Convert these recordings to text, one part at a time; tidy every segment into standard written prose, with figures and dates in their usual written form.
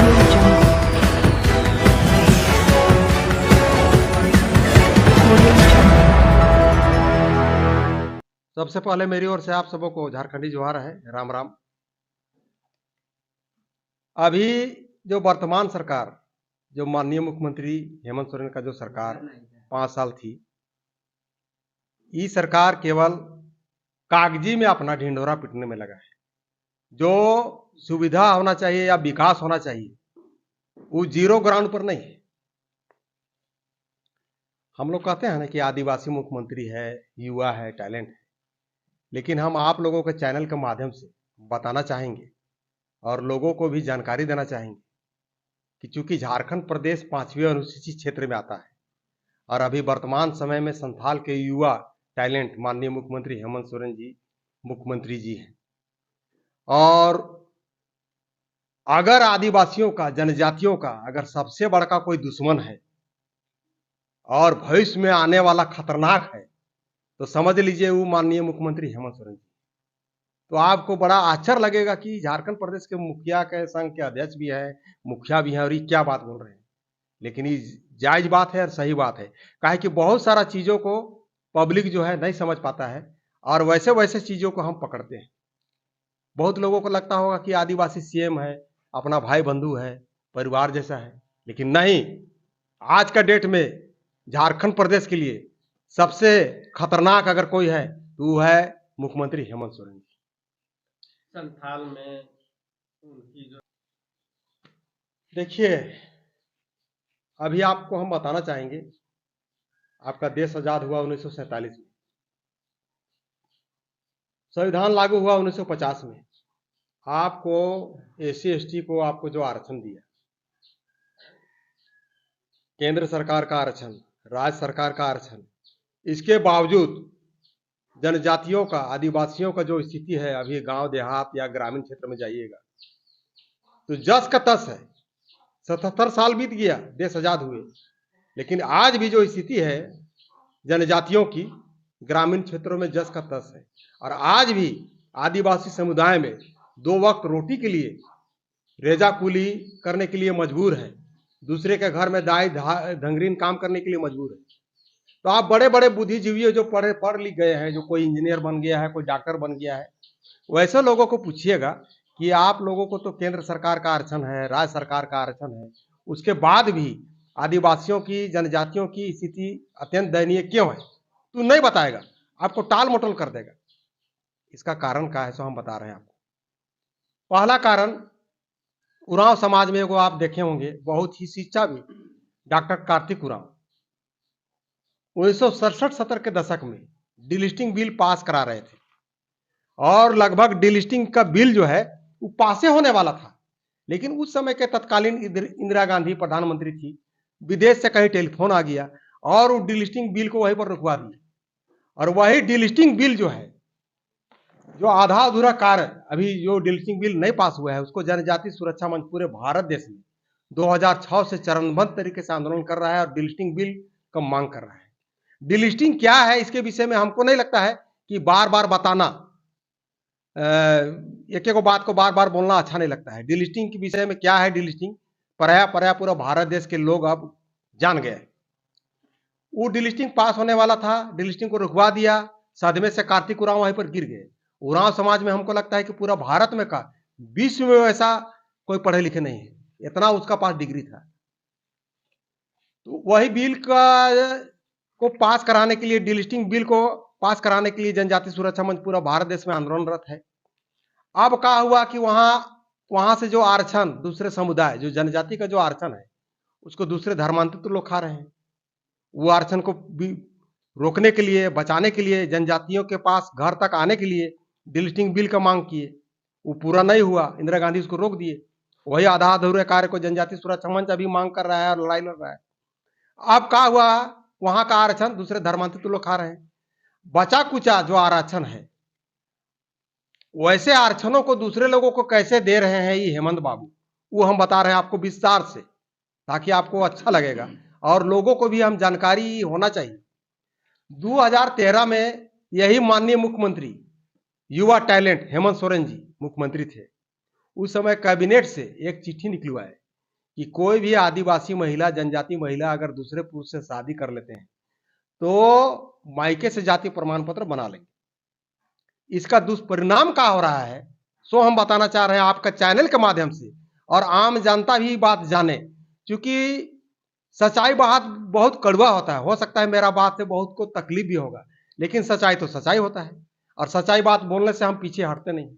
Audio Jungle. Audio Jungle. सबसे पहले मेरी ओर से आप सबों को झारखंडी जोहार है, राम राम। अभी जो वर्तमान सरकार, जो माननीय मुख्यमंत्री हेमंत सोरेन का जो सरकार 5 साल थी, ये सरकार केवल कागजी में अपना ढिंढोरा पीटने में लगा है। जो सुविधा होना चाहिए या विकास होना चाहिए वो जीरो ग्राउंड पर नहीं है। हम लोग कहते हैं ना कि आदिवासी मुख्यमंत्री है, युवा है, टैलेंट है, लेकिन हम आप लोगों के चैनल के माध्यम से बताना चाहेंगे और लोगों को भी जानकारी देना चाहेंगे कि चूंकि झारखंड प्रदेश 5वीं अनुसूचित क्षेत्र में आता है और अभी वर्तमान समय में संथाल के युवा टैलेंट माननीय मुख्यमंत्री हेमंत सोरेन जी मुख्यमंत्री जी हैं। और अगर आदिवासियों का, जनजातियों का अगर सबसे बड़ा कोई दुश्मन है और भविष्य में आने वाला खतरनाक है तो समझ लीजिए वो माननीय मुख्यमंत्री हेमंत सोरेन जी। तो आपको बड़ा आश्चर्य लगेगा कि झारखंड प्रदेश के मुखिया के संघ के अध्यक्ष भी है, मुखिया भी है, और ये क्या बात बोल रहे हैं। लेकिन ये जायज बात है और सही बात है। काहे कि बहुत सारा चीजों को पब्लिक जो है नहीं समझ पाता है और वैसे वैसे चीजों को हम पकड़ते हैं। बहुत लोगों को लगता होगा कि आदिवासी सीएम है, अपना भाई बंधु है, परिवार जैसा है, लेकिन नहीं। आज का डेट में झारखंड प्रदेश के लिए सबसे खतरनाक अगर कोई है तो वो है मुख्यमंत्री हेमंत सोरेन जी। संथाल में उनकी जो देखिए, अभी आपको हम बताना चाहेंगे, आपका देश आजाद हुआ 1947 में, संविधान लागू हुआ 1950 में। आपको एससी एसटी को आपको जो आरक्षण दिया, केंद्र सरकार का आरक्षण, राज्य सरकार का आरक्षण, इसके बावजूद जनजातियों का, आदिवासियों का जो स्थिति है, अभी गांव देहात या ग्रामीण क्षेत्र में जाइएगा तो जस का तस है। 77 साल बीत गया देश आजाद हुए, लेकिन आज भी जो स्थिति है जनजातियों की ग्रामीण क्षेत्रों में जस का तस है। और आज भी आदिवासी समुदाय में 2 वक्त रोटी के लिए रेजा कुली करने के लिए मजबूर है, दूसरे के घर में दाई धंगरीन काम करने के लिए मजबूर है। तो आप बड़े बड़े बुद्धिजीवी जो पढ़ लिख गए हैं, जो कोई इंजीनियर बन गया है, कोई डॉक्टर बन गया है, वैसे लोगों को पूछिएगा कि आप लोगों को तो केंद्र सरकार का आरक्षण है, राज्य सरकार का आरक्षण है, उसके बाद भी आदिवासियों की, जनजातियों की स्थिति अत्यंत दयनीय क्यों है, तो नहीं बताएगा, आपको टाल मटोल कर देगा। इसका कारण क्या है सो हम बता रहे हैं आपको। पहला कारण, उरांव समाज में एगो आप देखे होंगे बहुत ही शिक्षा भी, डॉक्टर कार्तिक उरांव 1967-70 के दशक में डिलिस्टिंग बिल पास करा रहे थे और लगभग डिलिस्टिंग का बिल जो है वो पासे होने वाला था, लेकिन उस समय के तत्कालीन इंदिरा गांधी प्रधानमंत्री थी, विदेश से कहीं टेलीफोन आ गया और वो डिलिस्टिंग बिल को वहीं पर रुकवा दिया। और वही डिलिस्टिंग बिल जो है, जो आधा अधूरा कार्य अभी जो डिलिस्टिंग बिल नहीं पास हुआ है, उसको जनजाति सुरक्षा मंच पूरे भारत देश में 2006 से चरणबद्ध तरीके से आंदोलन कर रहा है और डिलिस्टिंग बिल का मांग कर रहा है। डिलिस्टिंग क्या है इसके विषय में हमको नहीं लगता है कि बार बार बताना, एक एक बात को बार बार बोलना अच्छा नहीं लगता है। डिलिस्टिंग के विषय में क्या है, डिलिस्टिंग पराया पूरा भारत देश के लोग अब जान गए। वो डिलिस्टिंग पास होने वाला था, डिलिस्टिंग को रुकवा दिया, सदमे से कार्तिक उरांव वहीं पर गिर गए। उरांव समाज में हमको लगता है कि पूरा भारत में का, विश्व में ऐसा कोई पढ़े लिखे नहीं है, इतना उसका पास डिग्री था। तो वही बिल को पास कराने के लिए, डिलिस्टिंग बिल को पास कराने के लिए जनजाति सुरक्षा मंच पूरा भारत देश में आंदोलनरत है। अब क्या हुआ कि वहां से जो आरक्षण दूसरे समुदाय, जो जनजाति का जो आरक्षण है, उसको दूसरे धर्मांतरित लोग खा रहे हैं। वो आरक्षण को भी रोकने के लिए, बचाने के लिए, जनजातियों के पास घर तक आने के लिए डिलिस्टिंग बिल का मांग किए, वो पूरा नहीं हुआ, इंदिरा गांधी उसको रोक दिए। वही आधा अधूरे कार्य को जनजाति सुरक्षा मंच अभी मांग कर रहा है और लड़ाई लड़ रहा है। अब क्या हुआ, वहां का आरक्षण दूसरे धर्मांतरित लोग खा रहे हैं। बचा कुचा जो आरक्षण है, वैसे आरक्षणों को दूसरे लोगों को कैसे दे रहे हैं ये हेमंत बाबू, वो हम बता रहे हैं आपको विस्तार से, ताकि आपको अच्छा लगेगा और लोगों को भी हम जानकारी होना चाहिए। 2013 में यही माननीय मुख्यमंत्री युवा टैलेंट हेमंत सोरेन जी मुख्यमंत्री थे। उस समय कैबिनेट से एक चिट्ठी निकलवाए कि कोई भी आदिवासी महिला, जनजाति महिला अगर दूसरे पुरुष से शादी कर लेते हैं तो मायके से जाति प्रमाण पत्र बना लेंगे। इसका दुष्परिणाम क्या हो रहा है सो हम बताना चाह रहे हैं आपका चैनल के माध्यम से, और आम जनता भी बात जाने, क्योंकि सच्चाई बात बहुत कड़वा होता है। हो सकता है मेरा बात से बहुत को तकलीफ भी होगा, लेकिन सच्चाई तो सच्चाई होता है, और सच्चाई बात बोलने से हम पीछे हटते नहीं।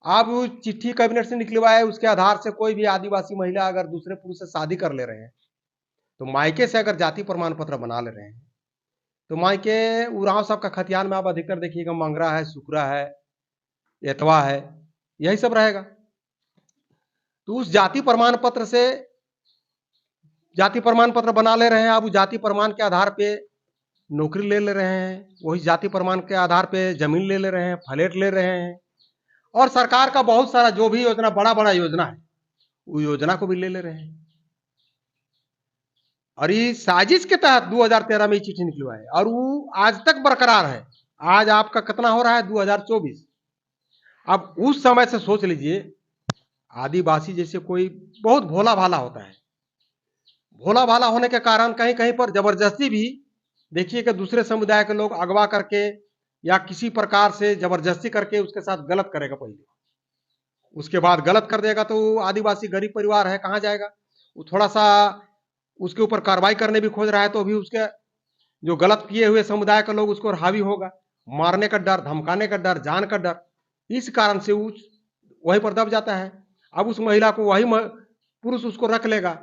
अब चिट्ठी कैबिनेट से निकलवाए, उसके आधार से कोई भी आदिवासी महिला अगर दूसरे पुरुष से शादी कर ले रहे हैं तो मायके से अगर जाति प्रमाण पत्र बना ले रहे हैं तो मायके उरांव सब का खतियान में आप अधिकतर देखिएगा मंगरा है, सुकरा है, एतवा है, यही सब रहेगा। तो उस जाति प्रमाण पत्र से जाति प्रमाण पत्र बना ले रहे हैं। अब उस जाति प्रमाण के आधार पे नौकरी ले रहे हैं, वही जाति प्रमाण के आधार पे जमीन ले रहे हैं, फ्लैट ले रहे हैं, और सरकार का बहुत सारा जो भी योजना, बड़ा बड़ा योजना है, वो योजना को भी ले रहे हैं। और ये साजिश के तहत 2013 में ये चिट्ठी निकलवाई है और वो आज तक बरकरार है। आज आपका कितना हो रहा है 2024। अब उस समय से सोच लीजिए, आदिवासी जैसे कोई बहुत भोला भाला होता है, भोला भाला होने के कारण कहीं कहीं पर जबरदस्ती भी देखिए कि दूसरे समुदाय के लोग अगवा करके या किसी प्रकार से जबरदस्ती करके उसके साथ गलत करेगा, पहले उसके बाद गलत कर देगा तो आदिवासी गरीब परिवार है, कहाँ जाएगा। वो थोड़ा सा उसके ऊपर कार्रवाई करने भी खोज रहा है तो भी उसके जो गलत किए हुए समुदाय के लोग उसको हावी होगा, मारने का डर, धमकाने का डर, जान का डर, इस कारण से वो वहीं पर दब जाता है। अब उस महिला को वही पुरुष उसको रख लेगा,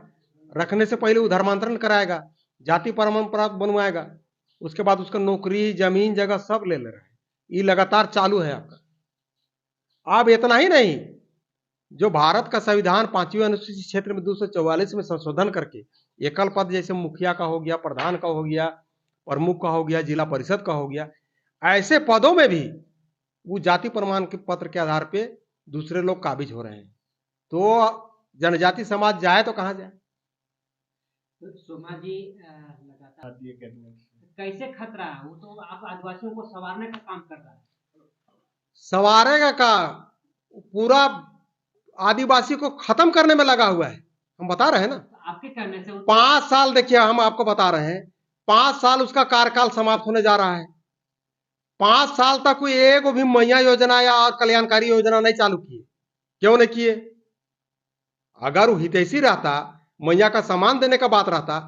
रखने से पहले वो धर्मांतरण कराएगा, जाति प्रमाण पत्र बनवाएगा, उसके बाद उसका नौकरी, जमीन जगह सब ले रहा है। ये लगातार चालू है आपका। अब इतना ही नहीं, जो भारत का संविधान 5वीं अनुसूची क्षेत्र में 244 में संशोधन करके एकल पद जैसे मुखिया का हो गया, प्रधान का हो गया, प्रमुख का हो गया, जिला परिषद का हो गया, ऐसे पदों में भी वो जाति प्रमाण के पत्र के आधार पे दूसरे लोग काबिज हो रहे हैं। तो जनजाति समाज जाए तो कहाँ जाए। तो सोमा जी लगातार कैसे खतरा है, वो तो आप आदिवासियों को संवारने का काम कर रहा है। संवारेगा का, पूरा आदिवासी को खत्म करने में लगा हुआ है। हम बता रहे हैं ना, आपके कहने से 5 साल, देखिए हम आपको बता रहे हैं, 5 साल उसका कार्यकाल समाप्त होने जा रहा है। 5 साल तक कोई एक भी मैया योजना या कल्याणकारी योजना नहीं चालू किए। क्यों नहीं किए? अगर वो हितैषी रहता, मैया का सामान देने का बात रहता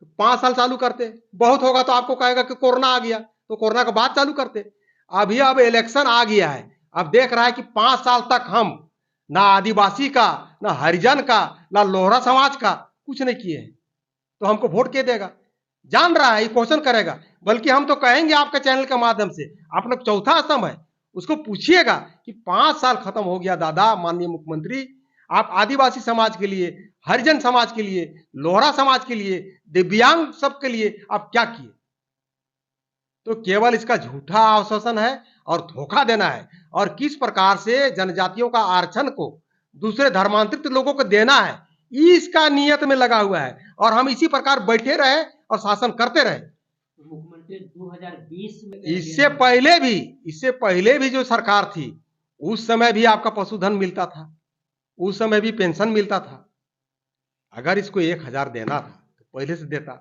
तो 5 साल चालू करते। बहुत होगा तो आपको कहेगा कि कोरोना आ गया तो कोरोना के बाद चालू करते। अभी अब इलेक्शन आ गया है, अब देख रहा है कि 5 साल तक हम ना आदिवासी का, ना हरिजन का, ना लोहरा समाज का कुछ नहीं किए हैं, तो हमको वोट के देगा। जान रहा है, ये क्वेश्चन करेगा। बल्कि हम तो कहेंगे आपके चैनल के माध्यम से, आप लोग चौथा स्तंभ है, उसको पूछिएगा कि 5 साल खत्म हो गया दादा, माननीय मुख्यमंत्री, आप आदिवासी समाज के लिए, हरिजन समाज के लिए, लोहरा समाज के लिए, दिव्यांग सबके लिए आप क्या किए। तो केवल इसका झूठा आश्वासन है और धोखा देना है, और किस प्रकार से जनजातियों का आरक्षण को दूसरे धर्मांतरित लोगों को देना है, इसका नियत में लगा हुआ है। और हम इसी प्रकार बैठे रहे और शासन करते रहे। मुख्यमंत्री 2020 में, इससे पहले भी जो सरकार थी, उस समय भी आपका पशुधन मिलता था, उस समय भी पेंशन मिलता था। अगर इसको 1000 देना था तो पहले से देता।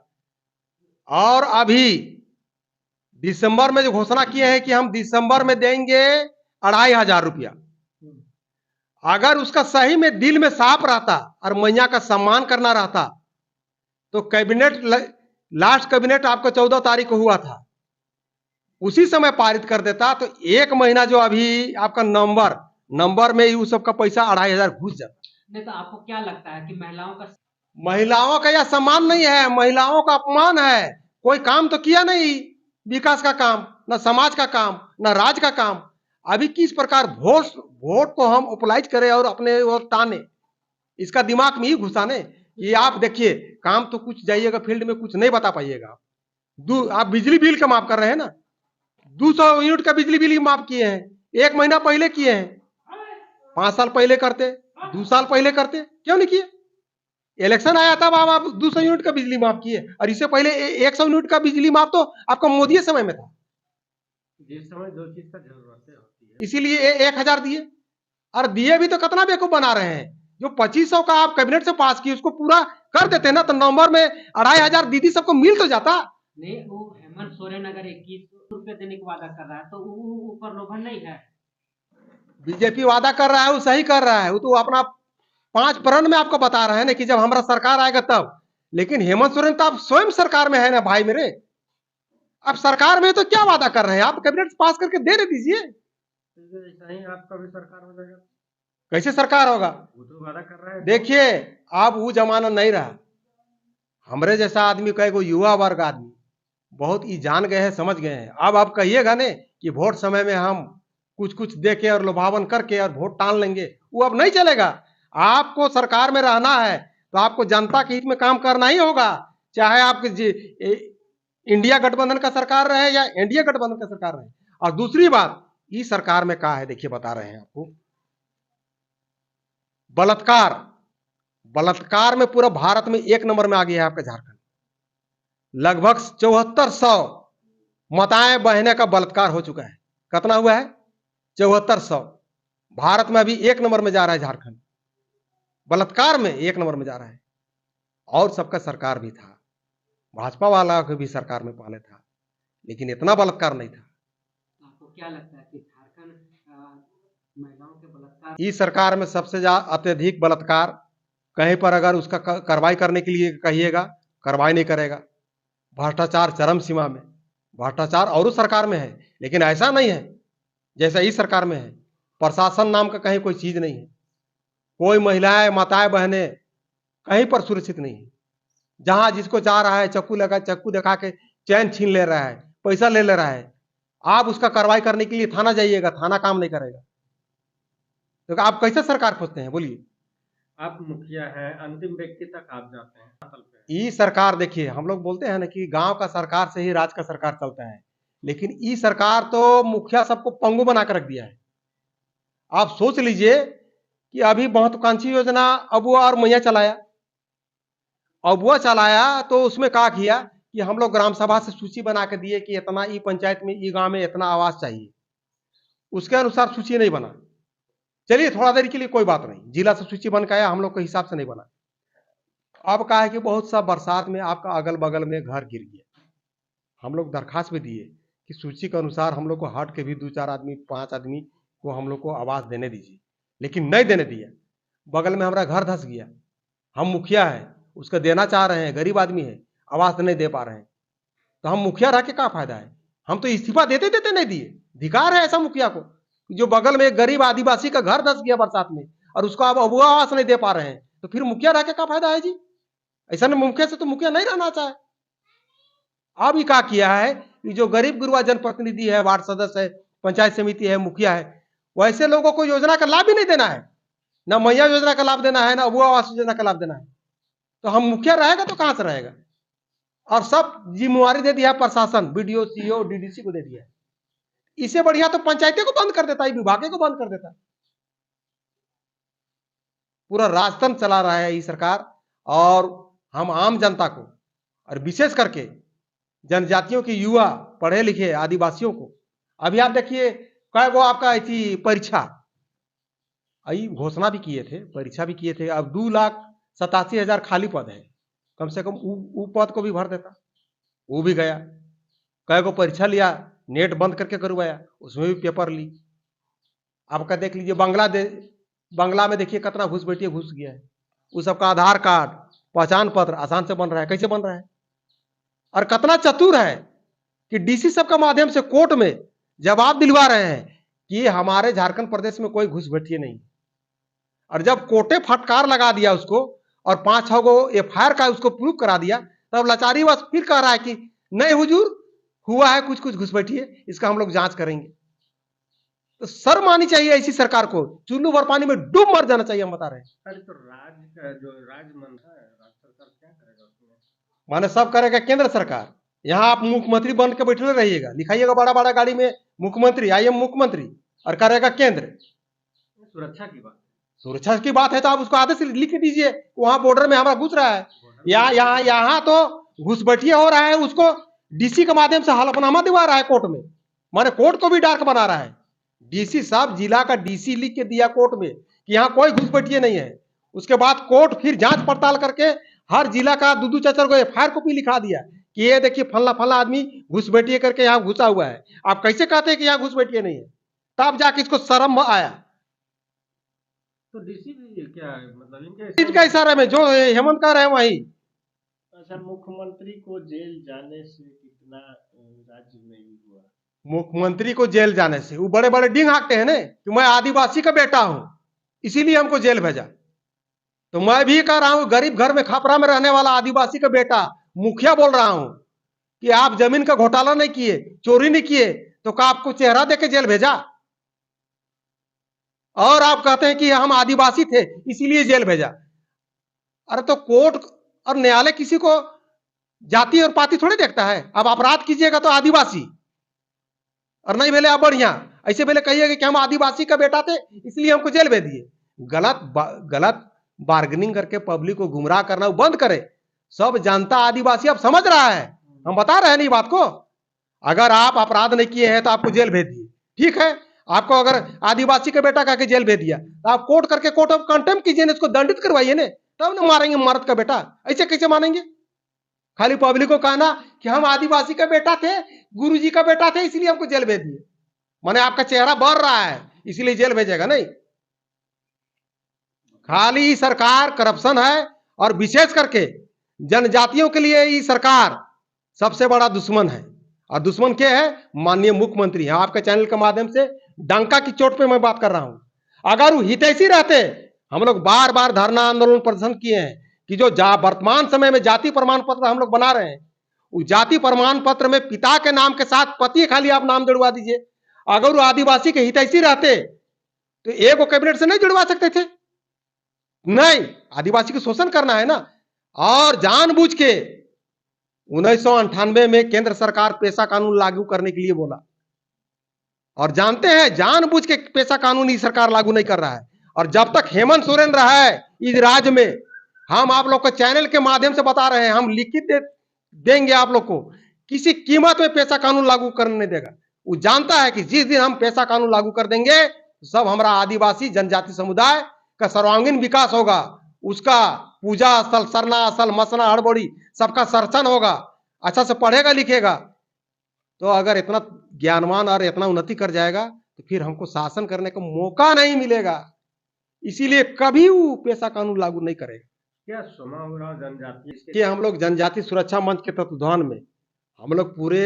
और अभी दिसंबर में जो घोषणा किए हैं कि हम दिसंबर में देंगे 2500 रुपया, अगर उसका सही में दिल में साफ रहता और मैया का सम्मान करना रहता तो कैबिनेट, लास्ट कैबिनेट आपको 14 तारीख को हुआ था, उसी समय पारित कर देता तो 1 महीना जो अभी आपका नवंबर में ही उस सबका पैसा 2500 घुस जाता। नहीं तो आपको क्या लगता है कि महिलाओं का यह सम्मान नहीं है, महिलाओं का अपमान है। कोई काम तो किया नहीं, विकास का काम, न समाज का काम, न राज्य का काम। अभी किस प्रकार वोट को हम उपलाइज करें और अपने ओर टाने, इसका दिमाग में ही घुसाने। ये आप देखिए, काम तो कुछ जाइएगा फील्ड में, कुछ नहीं बता पाइएगा। आप बिजली बिल का माफ कर रहे हैं ना, 200 यूनिट का बिजली बिल माफ किए हैं, 1 महीना पहले किए हैं। 5 साल पहले करते, 2 साल पहले करते, क्यों नहीं किए? इलेक्शन आया तब आप 200 यूनिट का बिजली माफ किए, और इससे पहले 100 यूनिट का बिजली माफ तो आपका मोदी समय में था। जिस समय जो चीज का जरूरत होती है, इसीलिए 1000 दिए, और दिए भी तो कितना बेवकूफ बना रहे हैं। जो 2500 का आप कैबिनेट से पास किए उसको पूरा कर देते ना, तो नवंबर में 2500 दीदी सबको मिल तो जाता। नहीं, वो हेमंत सोरेन अगर 2100 रुपये देने का वादा कर रहा है तो वो प्रलोभन नहीं है? बीजेपी वादा कर रहा है, वो सही कर रहा है, वो तो अपना 5 प्रण में आपको बता रहे हैं ना कि जब हमारा सरकार आएगा तब। लेकिन हेमंत सोरेन तो आप स्वयं सरकार में है ना भाई मेरे, आप सरकार में तो क्या वादा कर रहे हैं? आप कैबिनेट पास करके दे दीजिए। ऐसा ही आपका भी सरकार हो जाएगा। कैसे सरकार होगा? वो तो वादा कर रहा है। देखिए, अब वो जमाना नहीं रहा। हमरे जैसा आदमी कहे को युवा वर्ग आदमी बहुत ही जान गए हैं, समझ गए हैं। अब आप कहिएगा ने कि वोट समय में हम कुछ कुछ दे के और लुभावन करके और वोट टाल लेंगे, वो अब नहीं चलेगा। आपको सरकार में रहना है तो आपको जनता के हित में काम करना ही होगा, चाहे आपके इंडिया गठबंधन का सरकार रहे या एनडीए गठबंधन का सरकार रहे। और दूसरी बात, इस सरकार में कहा है, देखिए बता रहे हैं आपको, बलात्कार, बलात्कार में पूरा भारत में 1 नंबर में आ गया है आपका झारखंड। लगभग 7400 माताएं बहनें का बलात्कार हो चुका है। कितना हुआ है? 7400। भारत में अभी 1 नंबर में जा रहा है झारखंड, बलात्कार में 1 नंबर में जा रहा है। और सबका सरकार भी था, भाजपा वाला के भी सरकार में पहले था, लेकिन इतना बलात्कार नहीं था। आपको क्या लगता है कि झारखंड महिलाओं के बलात्कार? इस सरकार में सबसे ज्यादा अत्यधिक बलात्कार, कहीं पर अगर उसका कार्रवाई करने के लिए कहिएगा, कार्रवाई नहीं करेगा। भ्रष्टाचार चरम सीमा में, भ्रष्टाचार और उस सरकार में है, लेकिन ऐसा नहीं है जैसा इस सरकार में है। प्रशासन नाम का कहीं कोई चीज नहीं है, कोई महिलाएं माताएं बहनें कहीं पर सुरक्षित नहीं है। जहां जिसको चाह रहा है चक्कू दिखा के चैन छीन ले रहा है, पैसा ले रहा है। आप उसका कार्रवाई करने के लिए थाना जाइएगा, थाना काम नहीं करेगा। तो आप कैसे सरकार खोजते हैं बोलिए? आप मुखिया हैं, अंतिम व्यक्ति तक आप जाते हैं असल पे। ई सरकार, देखिए हम लोग बोलते हैं ना कि गांव का सरकार से ही राज का सरकार चलता है, लेकिन ई सरकार तो मुखिया सबको पंगु बना कर रख दिया है। आप सोच लीजिए कि अभी महत्वाकांक्षी योजना अबुआ और मैया चलाया, अबुआ चलाया तो उसमें क्या किया कि हम लोग ग्राम सभा से सूची बना के दिए कि इतना ई पंचायत में ई गांव में इतना आवास चाहिए, उसके अनुसार सूची नहीं बना। चलिए थोड़ा देर के लिए कोई बात नहीं, जिला से सूची बन के आया, हम लोग के हिसाब से नहीं बना। अब कहा है कि बहुत सा बरसात में आपका अगल बगल में घर गिर गया, हम लोग दरखास्त भी दिए कि सूची के अनुसार हम लोग को हट के भी 2-4 आदमी 5 आदमी को हम लोग को आवास देने दीजिए, लेकिन नहीं देने दिया। बगल में हमारा घर धस गया, हम मुखिया है, उसका देना चाह रहे हैं, गरीब आदमी है, आवास नहीं दे पा रहे हैं, तो हम मुखिया रह के क्या फायदा है? हम तो इस्तीफा देते देते नहीं दिए। धिकार है ऐसा मुखिया को जो बगल में एक गरीब आदिवासी का घर धस गया बरसात में और उसको आप अबुआ आवास नहीं दे पा रहे हैं, तो फिर मुखिया रह के क्या फायदा है जी? ऐसा नहीं, मुखिया से तो मुखिया नहीं रहना चाहे। अब ये क्या किया है कि जो गरीब गुरुआ जनप्रतिनिधि है, वार्ड सदस्य है, पंचायत समिति है, मुखिया है, वैसे लोगों को योजना का लाभ भी नहीं देना है, ना मैया योजना का लाभ देना है, ना अबुआ आवास योजना का लाभ देना है। तो हम मुखिया रहेगा तो कहां से रहेगा? और सब जिम्मेवारी दे दिया प्रशासन, बीडीओ, सीओ, डीडीसी को दे दिया है। इससे बढ़िया तो पंचायतें को बंद कर देता है, विभागों को बंद कर देता है। पूरा राजतंत्र चला रहा है ये सरकार। और हम आम जनता को और विशेष करके जनजातियों के युवा पढ़े लिखे आदिवासियों को, अभी आप देखिए कई गो आपका ऐसी परीक्षा आई, घोषणा भी किए थे, परीक्षा भी किए थे। अब 2,87,000 खाली पद है, कम से कम वो पद को भी भर देता, वो भी गया। कई को परीक्षा लिया, नेट बंद करके करवाया, उसमें भी पेपर ली। आपका देख लीजिए बंगला में देखिए कितना घुसपैठिया घुस गया है। उस सबका आधार कार्ड, पहचान पत्र आसान से बन रहा है, कैसे बन रहा है? और कितना चतुर है कि डीसी सब के माध्यम से कोर्ट में जवाब दिलवा रहे हैं कि हमारे झारखंड प्रदेश में कोई घुसपैठिए नहीं। और जब कोर्टे फटकार लगा दिया उसको और 5-6 गो एफआईआर का उसको प्रूव करा दिया, तब लाचारी बस फिर कह रहा है कि नहीं हुजूर, हुआ है कुछ कुछ घुसपैठिए, इसका हम लोग जांच करेंगे। तो शर्म आनी चाहिए ऐसी सरकार को, चुल्लू भर पानी में डूब मर जाना चाहिए, हम बता रहे हैं। अरे तो जो राजमंत्री है, राज्य सरकार क्या करेगा उसमें? माने सब करेगा केंद्र सरकार। यहाँ आप मुख्यमंत्री बन के बैठे रहिएगा, लिखाइएगा बड़ा बड़ा गाड़ी में मुख्यमंत्री, आई एम मुख्यमंत्री, और करेगा केंद्र। सुरक्षा की बात, सुरक्षा की बात है तो आप उसको आदेश लिख के दीजिए, वहां बॉर्डर में हमारा घुस रहा है, यहाँ तो घुसपैठिया हो रहा है, उसको डीसी के माध्यम से हलफनामा दिवा रहा है कोर्ट में, माने कोर्ट को भी डार्क बना रहा है। डीसी साहब, जिला का डीसी लिख के दिया कोर्ट में कि यहाँ कोई घुसपैठिया नहीं है, उसके बाद कोर्ट फिर जांच पड़ताल करके हर जिला का दूधू चचर को एफआईआर कॉपी लिखा दिया कि ये देखिए फल्ला फल्ला आदमी घुसपैठिए करके यहाँ घुसा हुआ है। आप कैसे कहते हैं कि यहाँ घुसपैठिए नहीं है? तब जाके इसको शर्म आया। तो डीसी भी क्या है, मतलब इनके इनका इशारा में जो हेमंत कह रहे हैं वही। अच्छा, मुख्यमंत्री को जेल जाने से कितना राज्य में ही हुआ? मुख्यमंत्री को जेल जाने से वो बड़े बड़े डिंग हाँकते हैं ना कि मैं आदिवासी का बेटा हूं इसीलिए हमको जेल भेजा। तो मैं भी कह रहा हूं गरीब घर में खपरा में रहने वाला आदिवासी का बेटा मुखिया बोल रहा हूं कि आप जमीन का घोटाला नहीं किए, चोरी नहीं किए, तो क्या आपको चेहरा देके जेल भेजा? और आप कहते हैं कि हम आदिवासी थे इसीलिए जेल भेजा। अरे तो कोर्ट और न्यायालय किसी को जाति और पाति थोड़ी देखता है। अब अपराध कीजिएगा तो आदिवासी, और नहीं भेले आप बढ़िया, ऐसे पहले कहिएगा कि हम आदिवासी का बेटा थे इसलिए हमको जेल भेज दिए। गलत बार्गेनिंग करके पब्लिक को गुमराह करना बंद करे। सब जनता आदिवासी अब समझ रहा है, हम बता रहे हैं नहीं बात को। अगर आप अपराध नहीं किए हैं तो आपको जेल भेज दिए, ठीक है। आपको अगर आदिवासी का बेटा कह के जेल भेज दिया तो आप कोर्ट करके कोर्ट ऑफ कंटेम्प्ट कीजिए, इसको दंडित करवाइए ना, तब ना मारेंगे मर्द का बेटा। ऐसे कैसे मानेंगे? खाली पब्लिक को कहना कि हम आदिवासी का बेटा थे, गुरुजी का बेटा थे इसलिए हमको जेल भेज दिए, माने आपका चेहरा बढ़ रहा है इसलिए जेल भेजेगा नहीं। खाली सरकार करप्शन है, और विशेष करके जनजातियों के लिए ये सरकार सबसे बड़ा दुश्मन है। और दुश्मन क्या है? माननीय मुख्यमंत्री है। आपके चैनल के माध्यम से डंका की चोट पे मैं बात कर रहा हूं। अगर वो हितैषी रहते, हम लोग बार बार धरना आंदोलन प्रदर्शन किए हैं कि जो वर्तमान समय में जाति प्रमाण पत्र हम लोग बना रहे हैं, उस जाति प्रमाण पत्र में पिता के नाम के साथ पति खाली आप नाम जुड़वा दीजिए। अगर वो आदिवासी के हितैषी रहते तो एक वो कैबिनेट से नहीं जुड़वा सकते थे? नहीं, आदिवासी को शोषण करना है ना। और जानबूझ के 1998 में केंद्र सरकार पेशा कानून लागू करने के लिए बोला, और जानते हैं जानबूझ के पेशा कानून ही सरकार लागू नहीं कर रहा है। और जब तक हेमंत सोरेन रहा है इस राज्य में, हम आप लोग को चैनल के माध्यम से बता रहे हैं, हम लिखित देंगे आप लोग को, किसी कीमत में पेशा कानून लागू करने नहीं देगा। वो जानता है कि जिस दिन हम पेशा कानून लागू कर देंगे सब हमारा आदिवासी जनजाति समुदाय का सर्वांगीण विकास होगा। उसका पूजा स्थल, सरना स्थल, मसना, हड़बड़ी सबका सर्जन होगा, अच्छा से पढ़ेगा लिखेगा। तो अगर इतना ज्ञानवान और इतना उन्नति कर जाएगा तो फिर हमको शासन करने का मौका नहीं मिलेगा। इसीलिए कभी वो पेशा कानून लागू नहीं करेगा। क्या सोमावराव जनजाति कि हम लोग जनजाति सुरक्षा मंच के तत्वाधान में हम लोग पूरे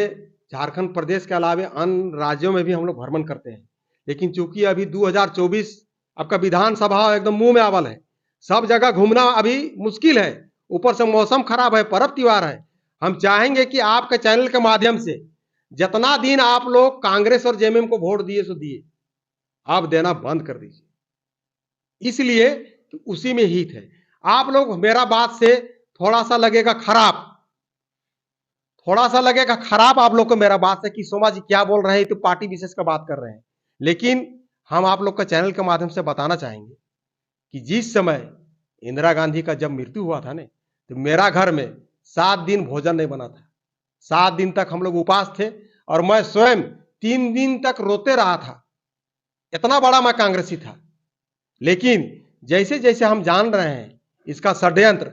झारखंड प्रदेश के अलावे अन्य राज्यों में भी हम लोग भ्रमण करते हैं। लेकिन चूंकि अभी 2024 आपका विधानसभा एकदम मुंह में आवल है, सब जगह घूमना अभी मुश्किल है, ऊपर से मौसम खराब है, पर्व त्योहार है। हम चाहेंगे कि आपके चैनल के माध्यम से जितना दिन आप लोग कांग्रेस और जेएमएम को वोट दिए सो दिए, आप देना बंद कर दीजिए। इसलिए कि उसी में हित है। आप लोग मेरा बात से थोड़ा सा लगेगा खराब, थोड़ा सा लगेगा खराब आप लोग को मेरा बात से कि सोमा जी क्या बोल रहे हैं, तो पार्टी विशेष का बात कर रहे हैं। लेकिन हम आप लोग का चैनल के माध्यम से बताना चाहेंगे कि जिस समय इंदिरा गांधी का जब मृत्यु हुआ था ना, तो मेरा घर में 7 दिन भोजन नहीं बना था। 7 दिन तक हम लोग उपास थे, और मैं स्वयं 3 दिन तक रोते रहा था। इतना बड़ा मैं कांग्रेसी था। लेकिन जैसे जैसे हम जान रहे हैं इसका षड्यंत्र,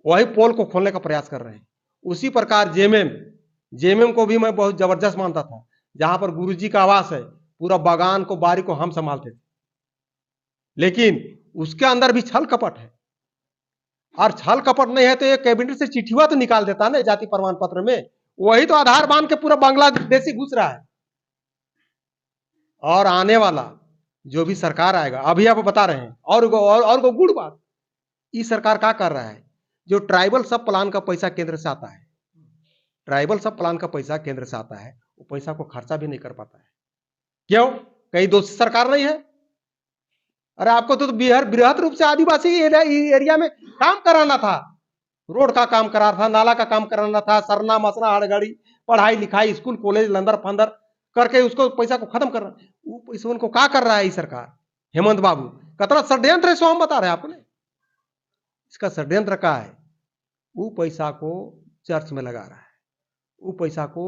वही पोल को खोलने का प्रयास कर रहे हैं। उसी प्रकार जेएमएम को भी मैं बहुत जबरदस्त मानता था। जहां पर गुरुजी का आवास है, पूरा बागान को, बारी को हम संभालते थे। लेकिन उसके अंदर भी छल कपट है, और छल कपट नहीं है तो एक कैबिनेट से चिट्ठिया तो निकाल देता ना जाति प्रमाण पत्र में। वही तो आधार बांध के पूरा बांग्लादेशी घुस रहा है। और आने वाला जो भी सरकार आएगा, अभी आप बता रहे हैं, और गुड़ बात, इस सरकार क्या कर रहा है? जो ट्राइबल सब प्लान का पैसा केंद्र से आता है, ट्राइबल सब प्लान का पैसा केंद्र से आता है, वो पैसा को खर्चा भी नहीं कर पाता है। क्यों? कहीं दोषी सरकार नहीं है? अरे आपको तो बिहार बृहद रूप से आदिवासी एरिया में काम कराना था, रोड का काम कराना था, नाला का काम कराना था, सरना मसना हड़गड़ी, पढ़ाई लिखाई, स्कूल कॉलेज लंदर फंदर करके उसको पैसा को खत्म करना। वो पैसा को क्या कर रहा है ये सरकार? हेमंत बाबू कतना षड्यंत्र है, सो हम बता रहे हैं आपने। इसका षड्यंत्र क्या है? वो पैसा को चर्च में लगा रहा है, वो पैसा को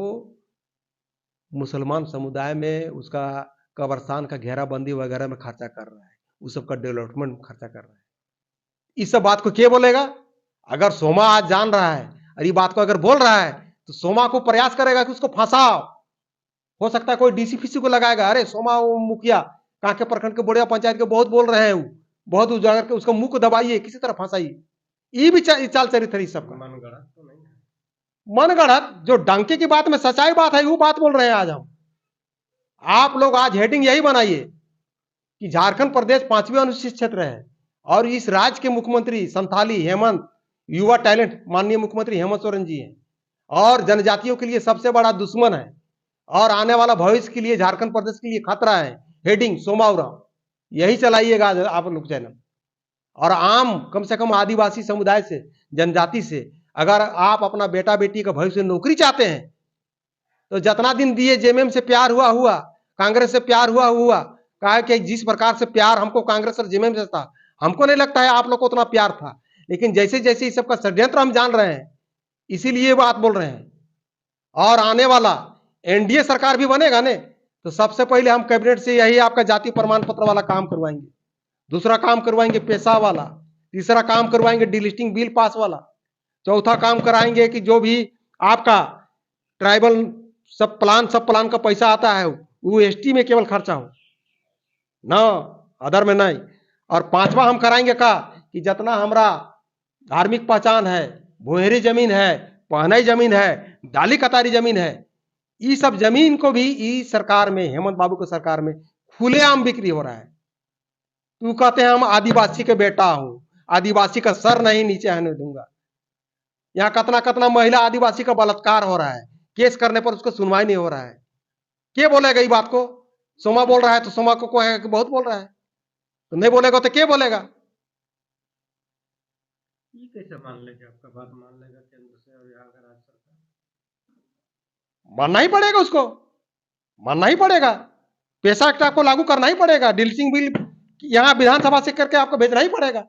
मुसलमान समुदाय में उसका कब्रस्तान का घेराबंदी वगैरह में खर्चा कर रहा है, उस सबका डेवलपमेंट खर्चा कर रहा है। इस सब बात को क्या बोलेगा? अगर सोमा आज जान रहा है और ये बात को अगर बोल रहा है तो सोमा को प्रयास करेगा कि उसको फंसाओ। हो सकता है कोई डीसी फीसी को लगाएगा, अरे सोमा वो मुखिया कांके प्रखंड के बोड़िया पंचायत के बहुत बोल रहे हैं, वो बहुत उजागर के उसका मुंह को दबाइए, किसी तरह फंसाइए। ये भी चाल चरित्र है सबका। मनगढ़ंत तो नहीं है। मनगढ़ंत जो डंके की बात में सच्चाई बात है वो बात बोल रहे हैं आज हम। आप लोग आज हेडिंग यही बनाइए कि झारखंड प्रदेश 5वीं अनुसूचित क्षेत्र है और इस राज्य के मुख्यमंत्री संथाली हेमंत, युवा टैलेंट माननीय मुख्यमंत्री हेमंत सोरेन जी हैं और जनजातियों के लिए सबसे बड़ा दुश्मन है और आने वाला भविष्य के लिए झारखंड प्रदेश के लिए खतरा है। हेडिंग सोमा उरांव यही चलाइएगा आप लोग चैनल। और आम कम से कम आदिवासी समुदाय से, जनजाति से अगर आप अपना बेटा बेटी का भविष्य नौकरी चाहते हैं तो जितना दिन दिए जेएमएम से प्यार हुआ, कांग्रेस से प्यार हुआ। कहा कि जिस प्रकार से प्यार हमको कांग्रेस और जेएमएम से था, हमको नहीं लगता है आप लोग को उतना प्यार था। लेकिन जैसे जैसे इस सबका षड्यंत्र हम जान रहे हैं, इसीलिए बात बोल रहे हैं। और आने वाला एनडीए सरकार भी बनेगा ने तो सबसे पहले हम कैबिनेट से यही आपका जाति प्रमाण पत्र वाला काम करवाएंगे, दूसरा काम करवाएंगे पैसा वाला, तीसरा काम करवाएंगे डिलिस्टिंग बिल पास वाला, चौथा काम कराएंगे कि जो भी आपका ट्राइबल सब प्लान का पैसा आता है वो एसटी में केवल खर्चा हो ना, अदर में नहीं। और पांचवा हम कराएंगे का कि जितना हमारा धार्मिक पहचान है, भुहेरी जमीन है, पहनई जमीन है, डाली कतारी जमीन है, ये सब जमीन को भी इस सरकार में, हेमंत बाबू की सरकार में खुलेआम बिक्री हो रहा है। तू कहते हैं हम आदिवासी के बेटा हूं, आदिवासी का सर नहीं नीचे आने दूंगा। यहाँ कतना महिला आदिवासी का बलात्कार हो रहा है, केस करने पर उसको सुनवाई नहीं हो रहा है। क्या बोलेगा ये बात को? सोमा बोल रहा है तो सोमा को कहेगा कि बहुत बोल रहा है, तो नहीं बोलेगा तो क्या बोलेगा? ये कैसे मान लेगा? आपका बात मान लेगा केंद्र से और यहाँ का राज्य सरकार? मानना ही पड़ेगा, उसको मानना ही पड़ेगा। पैसा एक्ट आपको लागू करना ही पड़ेगा, डिलिस्टिंग बिल यहाँ विधानसभा से करके आपको भेजना ही पड़ेगा।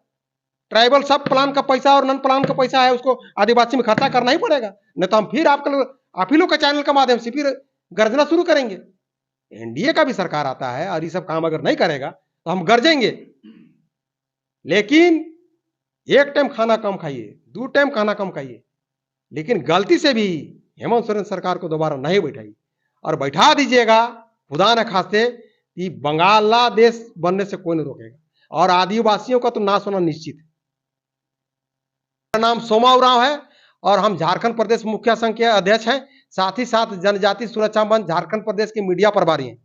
ट्राइबल सब प्लान का पैसा और नन प्लान का पैसा है उसको आदिवासी में खर्चा करना ही पड़ेगा, नहीं तो हम फिर आप ही लोग के चैनल के माध्यम से फिर गर्जना शुरू करेंगे। एनडीए का भी सरकार आता है और ये सब काम अगर नहीं करेगा तो हम गरजेंगे। लेकिन एक टाइम खाना कम खाइए, 2 टाइम खाना कम खाइए, लेकिन गलती से भी हेमंत सोरेन सरकार को दोबारा नहीं बैठाइए और बैठा दीजिएगा खुदा न खास्ते कि बांग्लादेश बनने से कोई नहीं रोकेगा और आदिवासियों का तो नाश होना निश्चित है। मेरा नाम सोमा उरांव है और हम झारखंड प्रदेश मुखिया संघ के अध्यक्ष हैं, साथ ही साथ जनजाति सुरक्षा मंच झारखंड प्रदेश के मीडिया प्रभारी हैं।